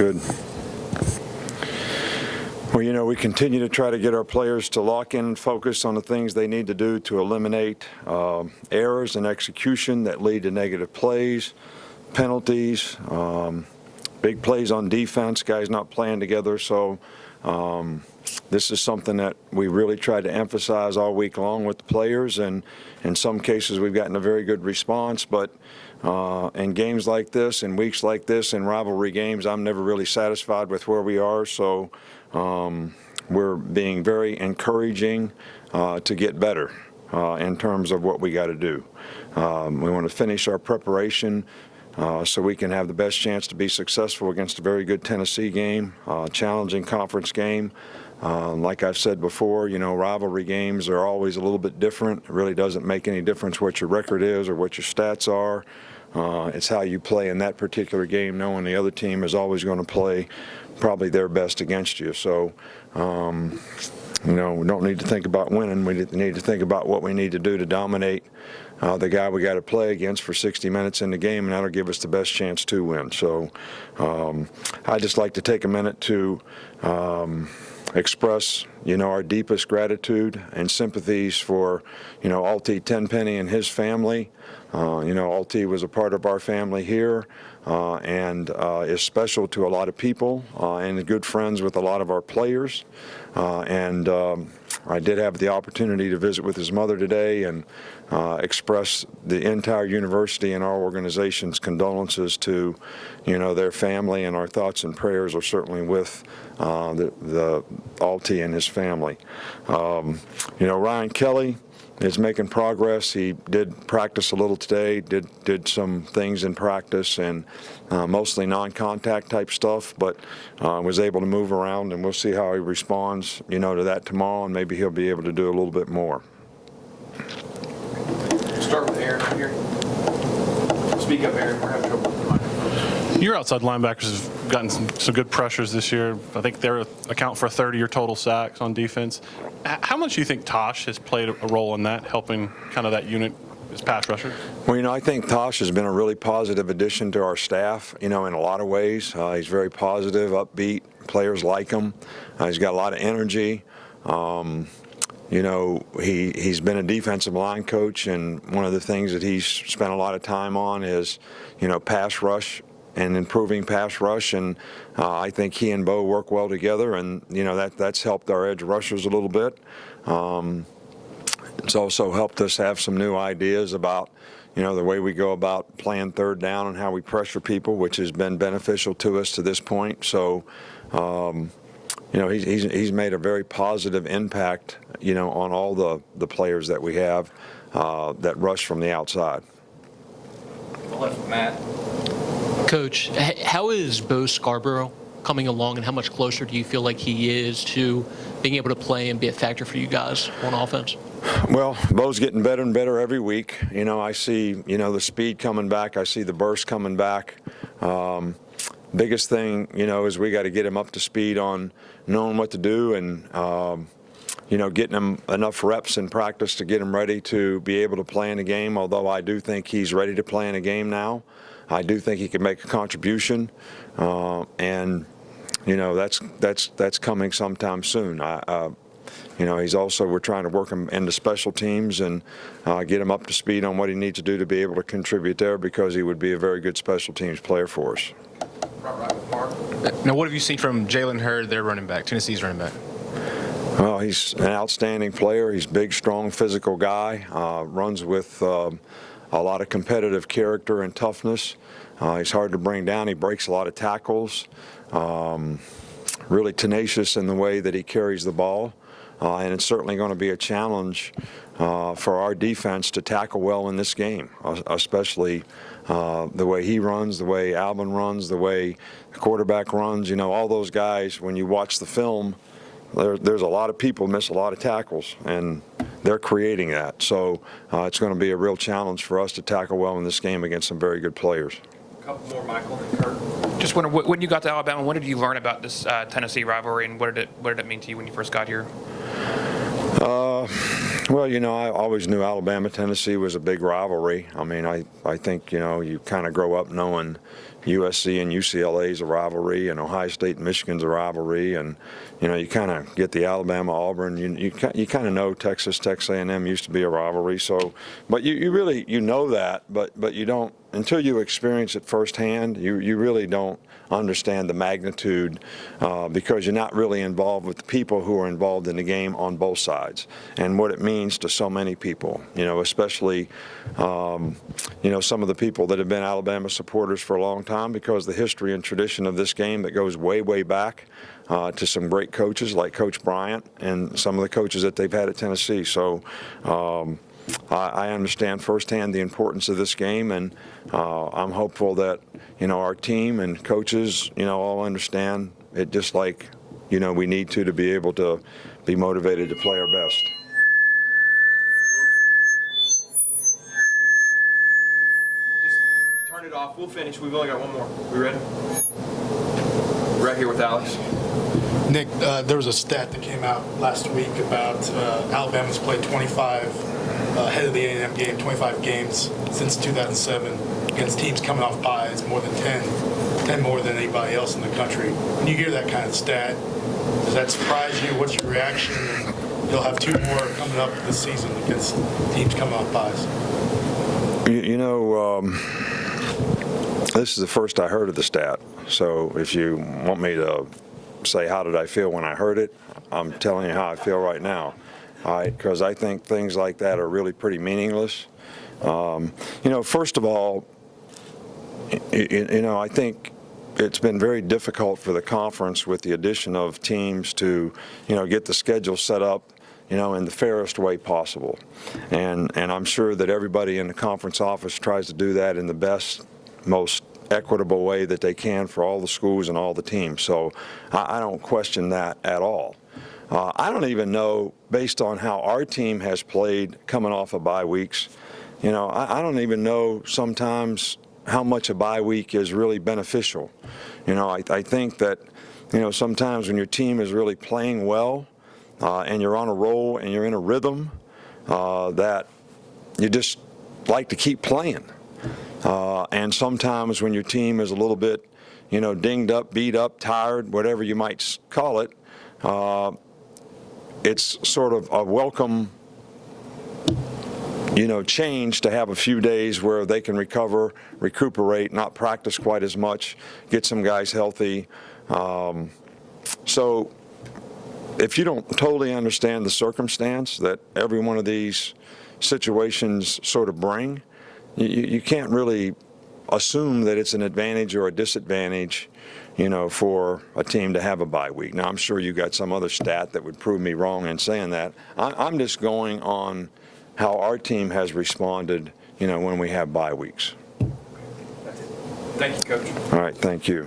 Good. Well, you know, we continue to try to get our players to lock in and focus on the things they need to do to eliminate errors in execution that lead to negative plays, penalties, big plays on defense, guys not playing together. So this is something that we really try to emphasize all week long with the players, and in some cases we've gotten a very good response. But in games like this, in weeks like this, in rivalry games, I'm never really satisfied with where we are. So we're being very encouraging to get better in terms of what we got to do. We want to finish our preparation so we can have the best chance to be successful against a very good Tennessee game, challenging conference game. Like I've said before, you know, rivalry games are always a little bit different. It really doesn't make any difference what your record is or what your stats are. It's how you play in that particular game, knowing the other team is always going to play probably their best against you. So, you know, we don't need to think about winning. We need to think about what we need to do to dominate the guy we got to play against for 60 minutes in the game, and that'll give us the best chance to win. So I'd just like to take a minute to express, you know, our deepest gratitude and sympathies for, you know, Altee Tenpenny and his family. You know, Altee was a part of our family here and is special to a lot of people and good friends with a lot of our players. I did have the opportunity to visit with his mother today and express the entire university and our organization's condolences to, you know, their family, and our thoughts and prayers are certainly with the Altee and his family. You know, Ryan Kelly is making progress. He did practice a little today, did some things in practice, and mostly non-contact type stuff, but was able to move around, and we'll see how he responds, you know, to that tomorrow, and maybe he'll be able to do a little bit more. Start with Aaron right here. Speak up, Aaron. We're having trouble with the microphone. Your outside linebackers have gotten some good pressures this year. I think they account for 30 of your total sacks on defense. How much do you think Tosh has played a role in that, helping kind of that unit as pass rusher? Well, you know, I think Tosh has been a really positive addition to our staff, you know, in a lot of ways. He's very positive, upbeat. Players like him. He's got a lot of energy. You know, he's been a defensive line coach, and one of the things that he's spent a lot of time on is, you know, pass rush and improving pass rush, and I think he and Bo work well together, and you know that's helped our edge rushers a little bit. It's also helped us have some new ideas about, you know, the way we go about playing third down and how we pressure people, which has been beneficial to us to this point. So, you know, he's made a very positive impact, you know, on all the players that we have that rush from the outside. Left, Matt. Coach, how is Bo Scarborough coming along, and how much closer do you feel like he is to being able to play and be a factor for you guys on offense? Well, Bo's getting better and better every week. You know, I see, you know, the speed coming back. I see the burst coming back. Biggest thing, you know, is we got to get him up to speed on knowing what to do, and you know, getting him enough reps in practice to get him ready to be able to play in a game. Although I do think he's ready to play in a game now. I do think he can make a contribution, and you know that's coming sometime soon. You know, we're trying to work him into special teams and get him up to speed on what he needs to do to be able to contribute there, because he would be a very good special teams player for us. Right with Mark. Now, what have you seen from Jalen Hurd, their running back, Tennessee's running back? Well, he's an outstanding player. He's a big, strong, physical guy. Runs with a lot of competitive character and toughness. He's hard to bring down. He breaks a lot of tackles. Really tenacious in the way that he carries the ball. And it's certainly going to be a challenge for our defense to tackle well in this game, especially the way he runs, the way Alvin runs, the way the quarterback runs. You know, all those guys, when you watch the film, there's a lot of people miss a lot of tackles, and they're creating that. So it's going to be a real challenge for us to tackle well in this game against some very good players. A couple more, Michael and Kurt. Just wonder, when you got to Alabama, what did you learn about this Tennessee rivalry, and what did it mean to you when you first got here? Well, I always knew Alabama-Tennessee was a big rivalry. I mean, I think, you kind of grow up knowing USC and UCLA is a rivalry, and Ohio State and Michigan's a rivalry, and, you kind of get the Alabama-Auburn. You kind of know Texas A&M used to be a rivalry. So, but you really, know that, but you don't, until you experience it firsthand, you really don't understand the magnitude because you're not really involved with the people who are involved in the game on both sides and what it means to so many people, especially, some of the people that have been Alabama supporters for a long time because the history and tradition of this game that goes way, way back to some great coaches like Coach Bryant and some of the coaches that they've had at Tennessee. So I understand firsthand the importance of this game, and I'm hopeful that, our team and coaches, all understand it just like, we need to be able to be motivated to play our best. Just turn it off. We'll finish. We've only got one more. We ready? Right here with Alex. Nick, there was a stat that came out last week about Alabama's played 25 ahead of the A&M game, 25 games since 2007 against teams coming off byes, more than 10 more than anybody else in the country. When you hear that kind of stat, does that surprise you? What's your reaction? You'll have 2 more coming up this season against teams coming off byes. This is the first I heard of the stat. So if you want me to say how did I feel when I heard it, I'm telling you how I feel right now. All right, because I think things like that are really pretty meaningless. First of all, I think it's been very difficult for the conference with the addition of teams to, get the schedule set up, in the fairest way possible. And I'm sure that everybody in the conference office tries to do that in the best, most equitable way that they can for all the schools and all the teams. So I don't question that at all. I don't even know, based on how our team has played coming off of bye weeks, I don't even know sometimes how much a bye week is really beneficial. I think that, sometimes when your team is really playing well and you're on a roll and you're in a rhythm, that you just like to keep playing. And sometimes when your team is a little bit, dinged up, beat up, tired, whatever you might call it, it's sort of a welcome, change to have a few days where they can recover, recuperate, not practice quite as much, get some guys healthy. So if you don't totally understand the circumstance that every one of these situations sort of bring, you can't really assume that it's an advantage or a disadvantage, for a team to have a bye week. Now, I'm sure you got some other stat that would prove me wrong in saying that. I'm just going on how our team has responded, when we have bye weeks. Thank you, Coach. All right, thank you.